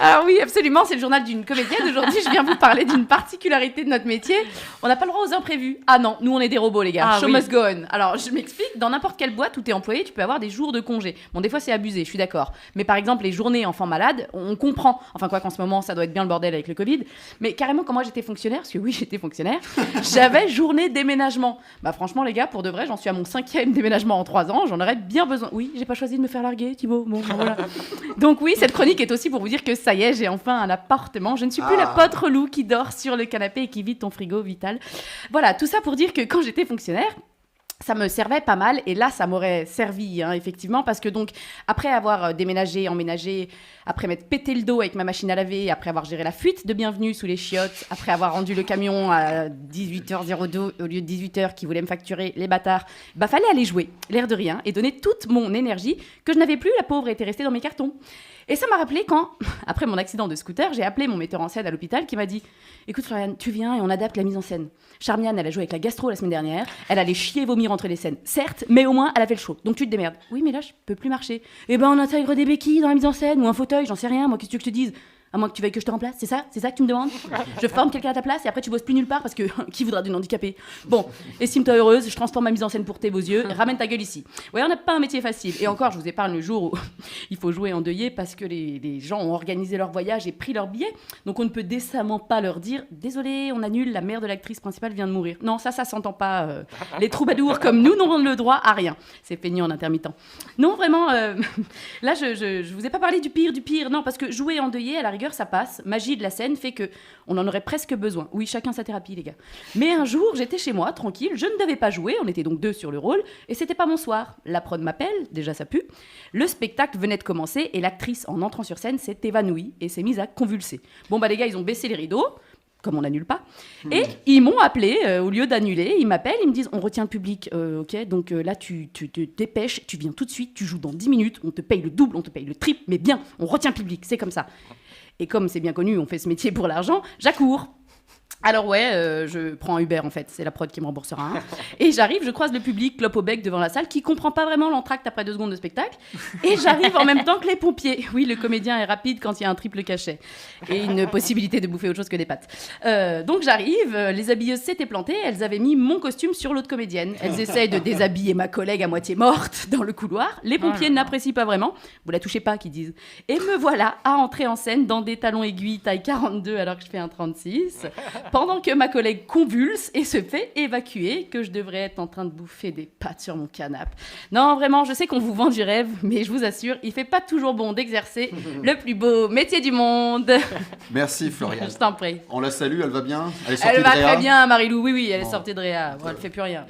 Alors oui, absolument, c'est le journal d'une comédienne. Aujourd'hui, je viens vous parler d'une particularité de notre métier. On n'a pas le droit aux imprévus. Ah non, nous on est des robots les gars. Show must go on. Alors je m'explique, dans n'importe quelle boîte où tu es employé, tu peux avoir des jours de congé. Bon, des fois c'est abusé, je suis d'accord. Mais par exemple, les journées enfants malades, on comprend. Enfin quoi qu'en ce moment, ça doit être bien le bordel avec le Covid. Mais carrément, quand moi j'étais fonctionnaire, parce que oui, j'étais fonctionnaire, j'avais journée déménagement. Bah franchement les gars, pour de vrai, j'en suis à mon 5e déménagement en 3 ans. J'en aurais bien besoin. Oui, j'ai pas choisi de me faire larguer, Thibaut. Bon, voilà. Donc oui, cette chronique est aussi pour vous dire que ça y est, j'ai enfin un appartement. Je ne suis plus la pote relou qui dort sur le canapé et qui vide ton frigo vital. Voilà, tout ça pour dire que quand j'étais fonctionnaire, ça me servait pas mal et là ça m'aurait servi effectivement parce que donc après avoir déménagé, emménagé, après m'être pété le dos avec ma machine à laver, après avoir géré la fuite de bienvenue sous les chiottes, après avoir rendu le camion à 18h02 au lieu de 18h qui voulait me facturer les bâtards, bah fallait aller jouer, l'air de rien et donner toute mon énergie que je n'avais plus, la pauvre était restée dans mes cartons. Et ça m'a rappelé quand, après mon accident de scooter, j'ai appelé mon metteur en scène à l'hôpital qui m'a dit « Écoute Floriane, tu viens et on adapte la mise en scène. Charmiane, elle a joué avec la gastro la semaine dernière, elle allait chier et vomir entre les scènes. Certes, mais au moins, elle a fait le show. Donc tu te démerdes. Oui, mais là, je peux plus marcher. Eh ben, on intègre des béquilles dans la mise en scène ou un fauteuil, j'en sais rien. Moi, qu'est-ce que tu veux que je te dise ? À moins que tu veuilles que je te remplace, c'est ça que tu me demandes ? Je forme quelqu'un à ta place et après tu bosses plus nulle part parce que qui voudra d'une handicapée ? Bon, estime-toi heureuse, je transforme ma mise en scène pour tes beaux yeux, ramène ta gueule ici. Ouais, on n'a pas un métier facile. Et encore, je vous épargne le jour où il faut jouer endeuillé parce que les gens ont organisé leur voyage et pris leur billet. Donc on ne peut décemment pas leur dire « Désolé, on annule, la mère de l'actrice principale vient de mourir ». Non, ça s'entend pas. Les troubadours comme nous n'auront le droit à rien. C'est feignant en intermittent. Non, vraiment, là, je vous ai pas parlé du pire. Non, parce que jouer endeuillé, à la rigueur, ça passe. Magie de la scène fait que on en aurait presque besoin. Oui, chacun sa thérapie, les gars. Mais un jour, j'étais chez moi, tranquille, je ne devais pas jouer, on était donc 2 sur le rôle, et c'était pas mon soir. La prod m'appelle, déjà ça pue. Le spectacle venait de commencer, et l'actrice, en entrant sur scène, s'est évanouie et s'est mise à convulser. Bon, bah les gars, ils ont baissé les rideaux, comme on n'annule pas, et ils m'ont appelé, au lieu d'annuler, ils m'appellent, ils me disent, on retient le public, ok, donc là, tu te dépêches, tu viens tout de suite, tu joues dans 10 minutes, on te paye le double, on te paye le triple, mais bien, on retient le public, c'est comme ça. Et comme c'est bien connu, on fait ce métier pour l'argent, j'accours. Alors ouais, je prends un Uber en fait, c'est la prod qui me remboursera. Hein. Et j'arrive, je croise le public, clope au bec devant la salle, qui comprend pas vraiment l'entracte après 2 secondes de spectacle. Et j'arrive en même temps que les pompiers. Oui, le comédien est rapide quand il y a un triple cachet. Et une possibilité de bouffer autre chose que des pâtes. Donc j'arrive, les habilleuses s'étaient plantées, elles avaient mis mon costume sur l'autre comédienne. Elles essayent de déshabiller ma collègue à moitié morte dans le couloir. Les pompiers n'apprécient pas vraiment. Vous la touchez pas, qu'ils disent. Et me voilà à entrer en scène dans des talons aiguilles taille 42 alors que je fais un 36. Pendant que ma collègue convulse et se fait évacuer, que je devrais être en train de bouffer des pâtes sur mon canapé. Non, vraiment, je sais qu'on vous vend du rêve, mais je vous assure, il fait pas toujours bon d'exercer le plus beau métier du monde. Merci Floriane. Je t'en prie. On la salue, elle va bien ? Elle va très bien, Marilou. Oui, elle est sortie de réa. Bon, elle fait plus rien.